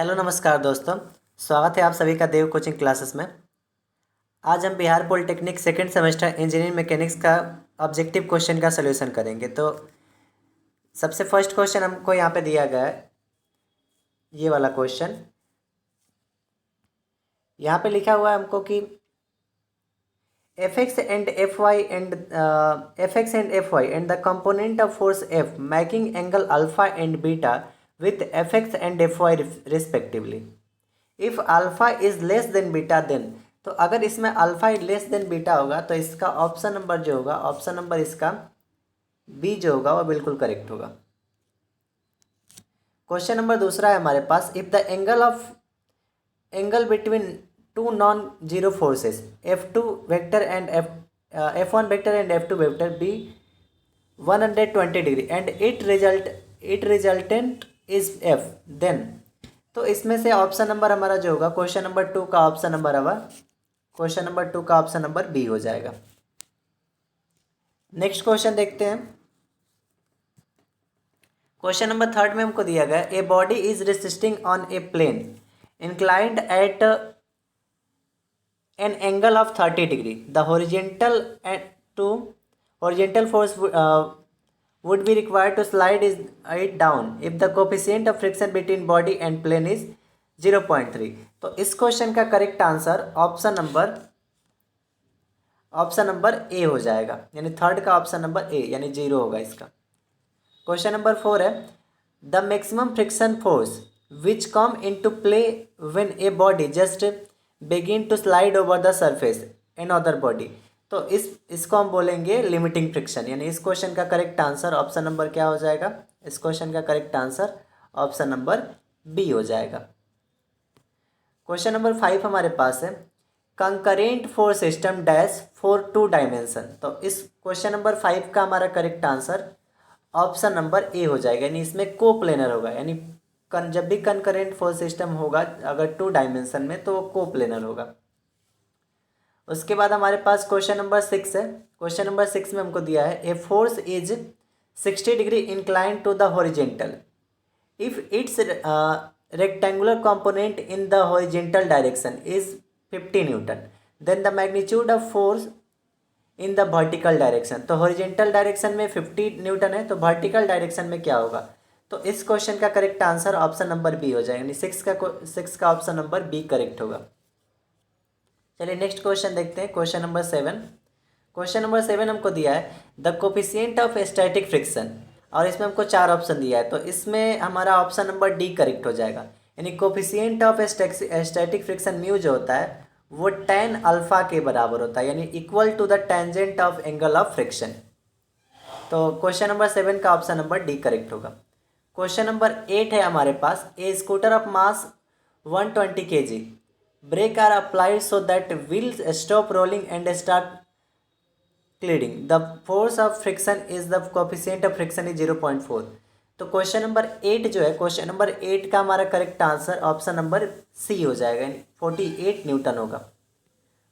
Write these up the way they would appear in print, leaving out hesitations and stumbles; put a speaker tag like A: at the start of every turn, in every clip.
A: Hello नमस्कार दोस्तों। स्वागत है आप सभी का देव कोचिंग क्लासेस में। आज हम Bihar polytechnic second semester engineering mechanics का ऑब्जेक्टिव क्वेश्चन का सलूशन करेंगे। तो सबसे फर्स्ट क्वेश्चन हमको यहाँ पे दिया गया है, ये वाला क्वेश्चन। यहाँ पे लिखा हुआ है हमको कि Fx and Fy and the component of force F making angle alpha and beta with Fx and Fy respectively. If alpha is less than beta then, तो अगर इसमें अल्फा लेस देन बीटा होगा तो इसका ऑप्शन नंबर जो होगा, option number इसका B जो होगा वो बिल्कुल करेक्ट होगा। क्वेश्चन नंबर दूसरा है हमारे पास, if the angle between two non zero forces F2 vector and F1 vector and F2 vector be 120 degree and it resultant is F, then तो इसमें से ऑप्शन नंबर हमारा जो होगा क्वेश्चन नंबर 2 का ऑप्शन नंबर होगा, क्वेश्चन नंबर 2 का option number B हो जाएगा। नेक्स्ट क्वेश्चन देखते हैं। क्वेश्चन नंबर थर्ड में हमको दिया गया, a body is resisting on a plane inclined at an angle of 30 degree, the horizontal force would be required to slide it down if the coefficient of friction between body and plane is 0.3। तो इस question का correct answer option number A हो जाएगा, यानी third का option number ए यानी 0 होगा इसका। क्वेश्चन नंबर 4 है, the maximum friction force which come into play when a body just begin to slide over the surface in other body, तो इसको हम बोलेंगे लिमिटिंग फ्रिक्शन, यानी इस क्वेश्चन का करेक्ट आंसर ऑप्शन नंबर क्या हो जाएगा, इस क्वेश्चन का correct answer option number B हो जाएगा। क्वेश्चन नंबर 5 हमारे पास है, concurrent force system dash for 2 dimension, तो इस क्वेश्चन नंबर 5 का हमारा correct answer option number A हो जाएगा, यानी इसमें कोप्लेनर होगा, यानी जब भी कंकरेंट फोर्स सिस्टम होगा अगर 2 डायमेंशन में तो वो कोप्लेनर होगा। उसके बाद हमारे पास क्वेश्चन नंबर 6 है। क्वेश्चन नंबर 6 में हमको दिया है, a force is 60 degree incline to the horizontal if its rectangular component in the horizontal direction is 50 newton, then the magnitude of force in the vertical direction, तो horizontal direction में 50 Newton है तो vertical direction में क्या होगा, तो इस question का correct answer option number B हो जाएगा, यानी 6 का ऑप्शन नंबर बी करेक्ट होगा। चलिए नेक्स्ट क्वेश्चन देखते हैं। क्वेश्चन नंबर 7, क्वेश्चन नंबर 7 हमको दिया है, the coefficient of static friction, और इसमें हमको 4 ऑप्शन दिया है, तो इसमें हमारा ऑप्शन नंबर डी करेक्ट हो जाएगा, यानी coefficient of static friction mu जो होता है वो tan अल्फा के बराबर होता है, यानी equal to the tangent of angle of friction, तो क्वेश्चन नंबर 7 का ऑप्शन नंबर डी करेक्ट होगा। क्वेश्चन नंबर 8 है हमारे पास, a scooter of mass 120 kg brakes are applied so that wheels stop rolling and start sliding, the force of friction is the coefficient of friction is 0.4, तो question number 8 जो है, question number 8 का हमारा correct answer option number C हो जाएगा, यानी 48 Newton होगा।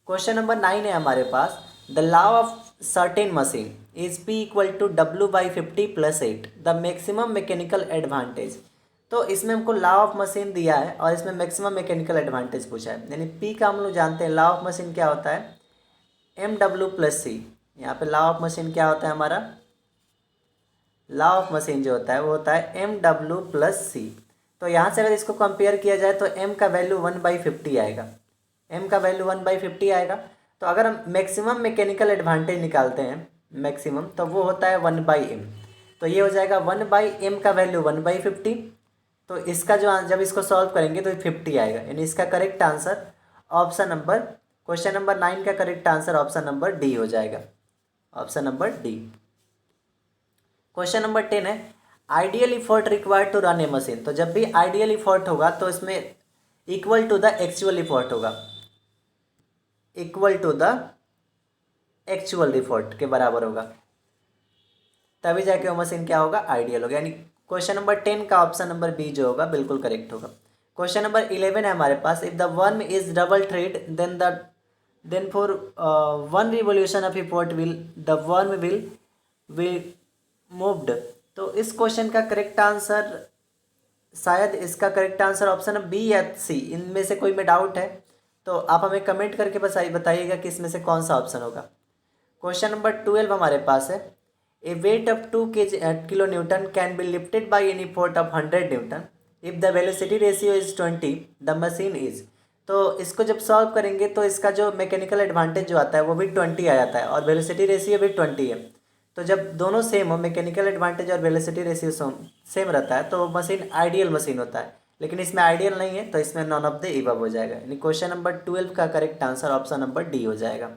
A: Question number 9 है हमारे पास, the law of certain machine is P equal to W/50 + 8, the maximum mechanical advantage, तो इसमें हमको लॉ ऑफ मशीन दिया है और इसमें मैक्सिमम मैकेनिकल एडवांटेज पूछा है, यानी P का हम लोग जानते हैं, लॉ ऑफ मशीन क्या होता है, MW + C, यहाँ पे लॉ ऑफ मशीन क्या होता है हमारा, लॉ ऑफ मशीन जो होता है वो होता है MW + C, तो यहाँ से अगर इसको कंपेयर किया जाए तो M का वैल्यू 1/50 आएगा, M का वैल्यू 1/50 आएगा, तो अगर हम मैक्सिमम मैकेनिकल एडवांटेज निकालते हैं मैक्सिमम, तो वो होता है 1/m, तो ये हो जाएगा 1/m का वैल्यू 1/50, तो इसका जो जब इसको सॉल्व करेंगे तो 50 आएगा, यानी इसका correct answer option number, question number 9 का correct answer option number D हो जाएगा, option number D. Question number 10 है, ideal effort required to run a machine, तो जब भी आइडियल इफोर्ट होगा तो इसमें equal to the actual effort होगा, equal to the actual effort के बराबर होगा, तभी जाके वो मशीन क्या होगा, आइडियल होगा, यानी क्वेश्चन नंबर 10 का ऑप्शन नंबर बी जो होगा बिल्कुल करेक्ट होगा। क्वेश्चन नंबर 11 है हमारे पास, if the worm is double thread then for 1 revolution of effort the worm will moved, तो इस क्वेश्चन का करेक्ट आंसर शायद इसका करेक्ट आंसर ऑप्शन है बी या सी, इनमें से कोई में डाउट है तो आप हमें कमेंट करके बताइएगा कि इसमें से कौन सा ऑप्शन होगा। क्वेश्चन नंबर 12 हमारे पास है, a weight of 2 kilo newton can be lifted by any force of 100 newton if the velocity ratio is 20 the machine is. तो इसको जब सॉल्व करेंगे तो इसका जो मैकेनिकल एडवांटेज जो आता है वो भी 20 आ जाता है और वेलोसिटी रेशियो भी 20 है। तो जब दोनों सेम हो, मैकेनिकल एडवांटेज और वेलोसिटी रेशियो सेम रहता है तो मशीन आइडियल मशीन होता है, लेकिन इसमें आइडियल नहीं है तो इसमें नॉन ऑफ द इबव हो जाएगा, यानी क्वेश्चन नंबर 12 का correct answer option number D हो जाएगा।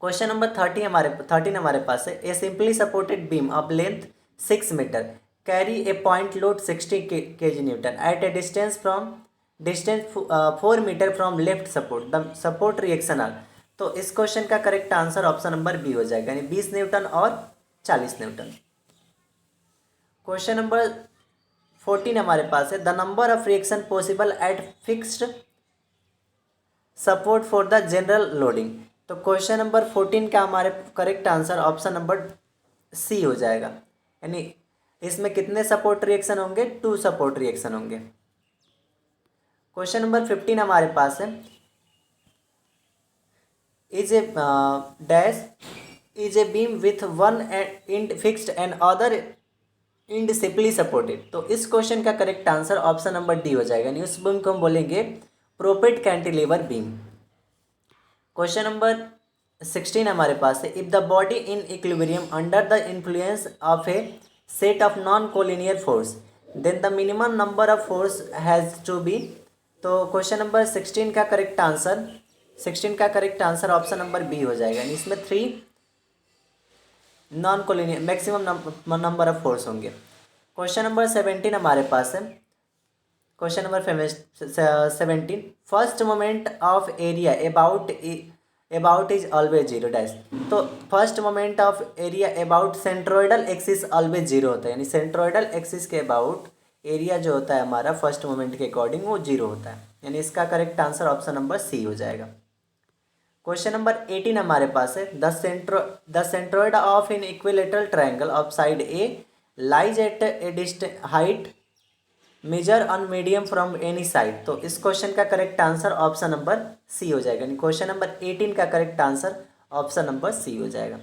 A: क्वेश्चन नंबर 13 हमारे पास है, a simply supported beam of length 6 metre carry a point load 60 kg newton at a distance 4 metre from left support, the support reaction R. तो इस question का correct answer option number B हो जाएगा, यानी 20 Newton और 40 Newton. Question number 14 हमारे पास है, the number of reaction possible at fixed support for the general loading. तो क्वेश्चन नंबर 14 का हमारे correct answer option number C हो जाएगा, यानी इसमें कितने सपोर्ट रिएक्शन होंगे, 2 सपोर्ट रिएक्शन होंगे। क्वेश्चन नंबर 15 हमारे पास है, is a dash is a beam with one end fixed end other end simply supported. तो इस क्वेश्चन का correct answer option number D हो जाएगा, यानी उस बीम को हम बोलेंगे propped cantilever beam. Question number 16 हमारे पास है, if the body in equilibrium under the influence of a set of non collinear force then the minimum number of force has to be. तो क्वेश्चन नंबर 16 का correct answer option number B हो जाएगा, यानी इसमें 3 non collinear maximum number of force होंगे। Question number 17 हमारे पास है, question number 17, first moment of area about is always zero dash. तो first moment of area about centroidal axis always zero होता है, यानी सेंट्रोइडल एक्सिस के अबाउट एरिया जो होता है हमारा फर्स्ट मोमेंट के अकॉर्डिंग वो जीरो होता है, यानी इसका correct answer option number C हो जाएगा। क्वेश्चन नंबर 18 हमारे पास है, the centroid of an equilateral triangle of side a lies at a height measure on medium from any side. तो इस क्वेश्चन का correct answer option number C हो जाएगा, यानी क्वेश्चन नंबर 18 का correct answer option number C हो जाएगा।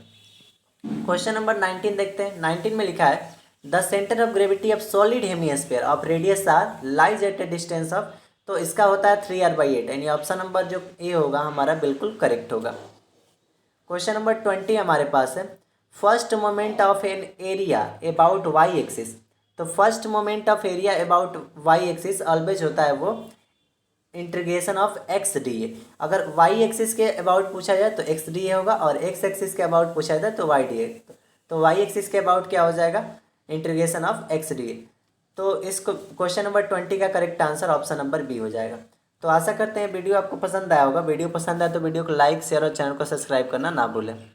A: Question number 19 देखते हैं। 19 में लिखा है, the centre of gravity of solid hemisphere of radius R lies at a distance of. तो इसका होता है 3r/8, यानी ऑप्शन नंबर जो ए होगा हमारा बिल्कुल करेक्ट होगा। क्वेश्चन नंबर 20 हमारे पास है, first moment of an area about Y axis. तो first moment of area about Y axis always होता है वो integration of X D A. अगर वाई एक्सिस के अबाउट पूछा जाए तो एक्स डी ए होगा और एक्स एक्सिस के अबाउट पूछा जाए तो वाई डी ए। तो वाई एक्सिस के अबाउट क्या हो जाएगा, integration of X D A. तो इस क्वेश्चन नंबर 20 का correct answer option number B हो जाएगा। तो आशा करते हैं वीडियो आपको पसंद आया होगा। वीडियो पसंद आया तो वीडियो को लाइक शेयर और चैनल को सब्सक्राइब करना ना भूलें।